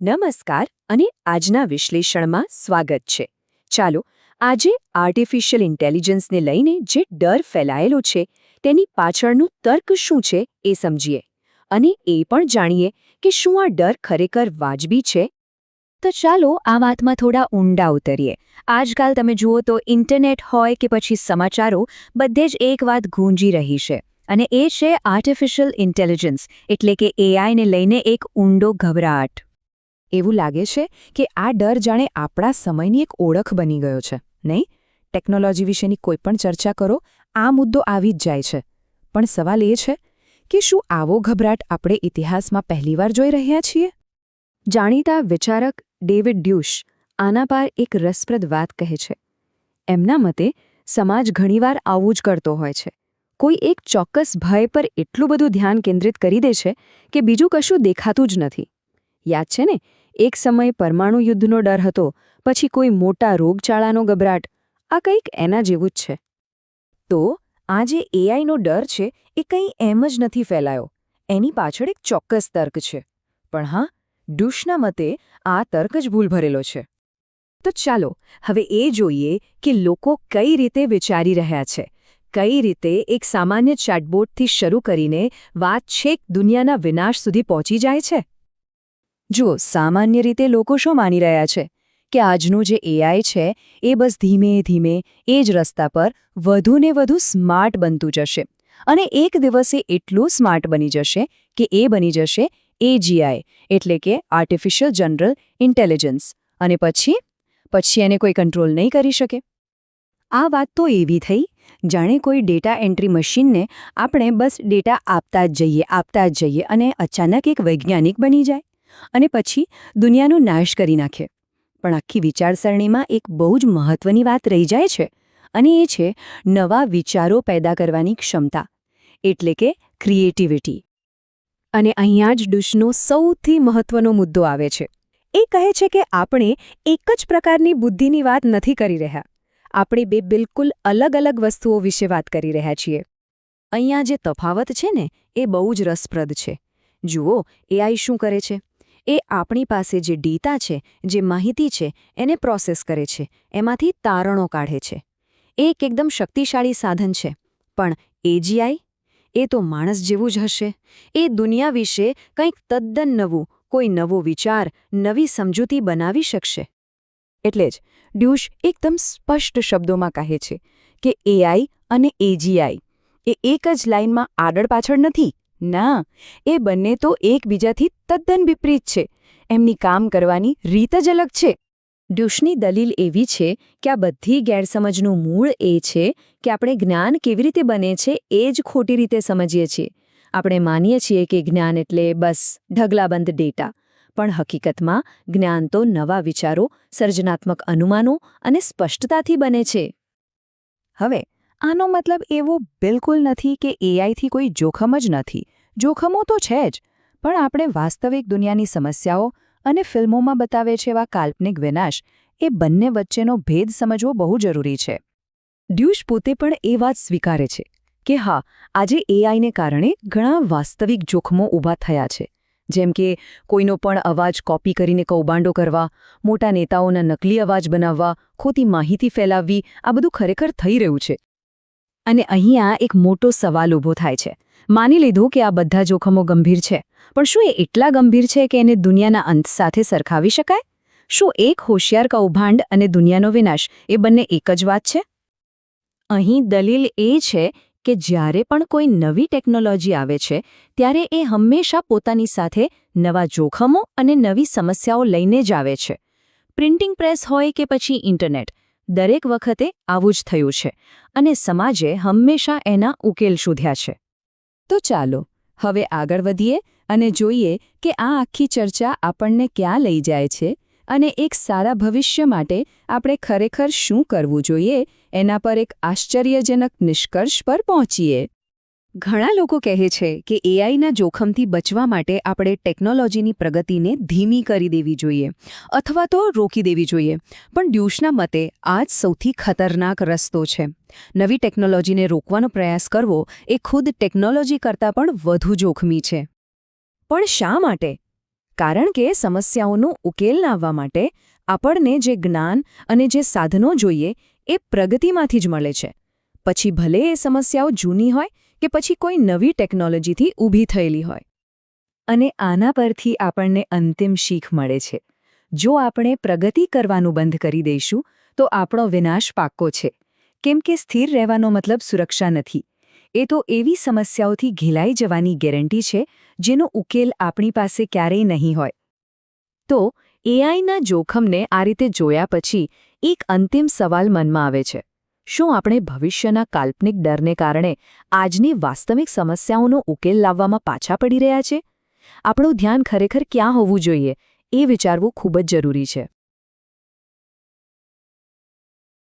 નમસ્કાર અને આજના વિશ્લેષણમાં સ્વાગત છે. ચાલો આજે આર્ટિફિશિયલ ઇન્ટેલિજન્સને લઈને જે ડર ફેલાયેલો છે તેની પાછળનું તર્ક શું છે એ સમજીએ અને એ પણ જાણીએ કે શું આ ડર ખરેખર વાજબી છે. તો ચાલો આ વાતમાં થોડા ઊંડા ઉતરીએ. આજકાલ તમે જુઓ તો ઇન્ટરનેટ હોય કે પછી સમાચારો બધે જ એક વાત ગૂંજી રહી છે અને એ છે આર્ટિફિશિયલ ઇન્ટેલિજન્સ એટલે કે એઆઈને લઈને એક ઊંડો ગભરાટ. એવું લાગે છે કે આ ડર જાણે આપણા સમયની એક ઓળખ બની ગયો છે, નહીં? ટેકનોલોજી વિશેની કોઈપણ ચર્ચા કરો, આ મુદ્દો આવી જ જાય છે. પણ સવાલ એ છે કે શું આવો ગભરાટ આપણે ઇતિહાસમાં પહેલીવાર જોઈ રહ્યા છીએ? જાણીતા વિચારક ડેવિડ ડ્યુશ આના પર એક રસપ્રદ વાત કહે છે. એમના મતે સમાજ ઘણીવાર આવું જ કરતો હોય છે. કોઈ એક ચોક્કસ ભય પર એટલું બધું ધ્યાન કેન્દ્રિત કરી દે છે કે બીજું કશું દેખાતું જ નથી. યાદ છે ને, એક સમયે પરમાણુ યુદ્ધનો ડર હતો, પછી કોઈ મોટા રોગચાળાનો ગભરાટ. આ કંઈક એના જેવું જ છે. તો આ જે એઆઈનો ડર છે એ કંઈ એમ જ નથી ફેલાયો. એની પાછળ એક ચોક્કસ તર્ક છે. પણ હા, ડ્યુશના મતે આ તર્ક જ ભૂલ ભરેલો છે. તો ચાલો હવે એ જોઈએ કે લોકો કઈ રીતે વિચારી રહ્યા છે. કઈ રીતે એક સામાન્ય ચેટબોટથી શરૂ કરીને વાત છેક દુનિયાના વિનાશ સુધી પહોંચી જાય છે. જુઓ, સામાન્ય રીતે લોકો શું માની રહ્યા છે કે આજનું જે એઆઈ છે એ બસ ધીમે ધીમે એ જ રસ્તા પર વધુને વધુ સ્માર્ટ બનતું જશે અને એક દિવસે એટલું સ્માર્ટ બની જશે કે એ બની જશે એજીઆઈ એટલે કે આર્ટિફિશિયલ જનરલ ઇન્ટેલિજન્સ. અને પછી એને કોઈ કંટ્રોલ નહીં કરી શકે. આ વાત તો એવી થઈ જાણે કોઈ ડેટા એન્ટ્રી મશીનને આપણે બસ ડેટા આપતા જ જઈએ અને અચાનક એક વૈજ્ઞાનિક બની જાય અને પછી દુનિયાનો નાશ કરી નાખે. પણ આખી વિચારસરણીમાં એક બહુ જ મહત્વની વાત રહી જાય છે અને એ છે નવા વિચારો પેદા કરવાની ક્ષમતા એટલે કે ક્રિએટિવિટી. અને અહીંયા જ ડ્યુશનો સૌથી મહત્વનો મુદ્દો આવે છે. એ કહે છે કે આપણે એક જ પ્રકારની બુદ્ધિની વાત નથી કરી રહ્યા. આપણે બે બિલકુલ અલગ અલગ વસ્તુઓ વિશે વાત કરી રહ્યા છીએ. અહીંયા જે તફાવત છે ને એ બહુ જ રસપ્રદ છે. જુઓ, એઆઈ શું કરે છે? એ આપણી પાસે જે ડેટા છે, જે માહિતી છે, એને પ્રોસેસ કરે છે, એમાંથી તારણો કાઢે છે. એ એક એકદમ શક્તિશાળી સાધન છે. પણ એજીઆઈ? એ તો માણસ જેવું જ હશે. એ દુનિયા વિશે કંઈક તદ્દન નવું, કોઈ નવો વિચાર, નવી સમજૂતી બનાવી શકશે. એટલે જ ડ્યુશ એકદમ સ્પષ્ટ શબ્દોમાં કહે છે કે એઆઈ અને એજીઆઈ એ એક જ લાઇનમાં આગળ પાછળ નથી. ના, એ બંને તો એકબીજાથી તદ્દન વિપરીત છે. એમની કામ કરવાની રીત જ અલગ છે. ડ્યુશની દલીલ એવી છે કે આ બધી ગેરસમજનું મૂળ એ છે કે આપણે જ્ઞાન કેવી રીતે બને છે એ જ ખોટી રીતે સમજીએ છીએ. આપણે માનીએ છીએ કે જ્ઞાન એટલે બસ ઢગલાબંધ ડેટા. પણ હકીકતમાં જ્ઞાન તો નવા વિચારો, સર્જનાત્મક અનુમાનો અને સ્પષ્ટતાથી બને છે. હવે આનો મતલબ એવો બિલકુલ નથી કે એઆઈથી કોઈ જોખમ જ નથી. જોખમો તો છે જ, પણ આપણે વાસ્તવિક દુનિયાની સમસ્યાઓ અને ફિલ્મોમાં બતાવે છે એવા કાલ્પનિક વિનાશ, એ બંને વચ્ચેનો ભેદ સમજવો બહુ જરૂરી છે. ડ્યુશ પોતે પણ એ વાત સ્વીકારે છે કે હા, આજે એઆઈને કારણે ઘણા વાસ્તવિક જોખમો ઊભા થયા છે. જેમ કે કોઈનો પણ અવાજ કોપી કરીને કૌભાંડો કરવા, મોટા નેતાઓના નકલી અવાજ બનાવવા, ખોટી માહિતી ફેલાવવી, આ બધું ખરેખર થઈ રહ્યું છે. અને અહીંયા એક મોટો સવાલ ઊભો થાય છે. માની લીધું કે આ બધા જોખમો ગંભીર છે, પણ શું એ એટલા ગંભીર છે કે એને દુનિયાના અંત સાથે સરખાવી શકાય? શું એક હોશિયાર કૌભાંડ અને દુનિયાનો વિનાશ એ બંને એક જ વાત છે? અહીં દલીલ એ છે કે જ્યારે પણ કોઈ નવી ટેકનોલોજી આવે છે ત્યારે એ હંમેશા પોતાની સાથે નવા જોખમો અને નવી સમસ્યાઓ લઈને જ આવે છે. પ્રિન્ટિંગ પ્રેસ હોય કે પછી ઇન્ટરનેટ, દરેક વખતે આવું જ થયું છે અને સમાજે હંમેશા એના ઉકેલ શોધ્યા છે. તો ચાલો હવે આગળ વધીએ અને જોઈએ કે આ આખી ચર્ચા આપણને ક્યાં લઈ જાય છે અને એક સારા ભવિષ્ય માટે આપણે ખરેખર શું કરવું જોઈએ એના પર એક આશ્ચર્યજનક નિષ્કર્ષ પર પહોંચીએ. ઘણા લોકો કહે છે કે એઆઈના જોખમથી બચવા માટે આપણે ટેકનોલોજીની પ્રગતિને ધીમી કરી દેવી જોઈએ અથવા તો રોકી દેવી જોઈએ. પણ ડ્યુશના મતે આ જ સૌથી ખતરનાક રસ્તો છે. નવી ટેકનોલોજીને રોકવાનો પ્રયાસ કરવો એ ખુદ ટેકનોલોજી કરતાં પણ વધુ જોખમી છે. પણ શા માટે? કારણ કે સમસ્યાઓનો ઉકેલ લાવવા માટે આપણને જે જ્ઞાન અને જે સાધનો જોઈએ એ પ્રગતિમાંથી જ મળે છે. પછી ભલે એ સમસ્યાઓ જૂની હોય કે પછી કોઈ નવી ટેકનોલોજીથી ઊભી થયેલી હોય. અને આના પરથી આપણને અંતિમ શીખ મળે છે. જો આપણે પ્રગતિ કરવાનું બંધ કરી દઈશું તો આપણો વિનાશ પાક્કો છે. કેમ કે સ્થિર રહેવાનો મતલબ સુરક્ષા નથી. એ તો એવી સમસ્યાઓથી ઘેલાઈ જવાની ગેરંટી છે જેનો ઉકેલ આપણી પાસે ક્યારેય નહીં હોય. તો એઆઈના જોખમને આ રીતે જોયા પછી એક અંતિમ સવાલ મનમાં આવે છે. શું આપણે ભવિષ્યના કાલ્પનિક ડરને કારણે આજની વાસ્તવિક સમસ્યાઓનો ઉકેલ લાવવામાં પાછા પડી રહ્યા છે? આપણું ધ્યાન ખરેખર ક્યાં હોવું જોઈએ એ વિચારવું ખૂબ જ જરૂરી છે.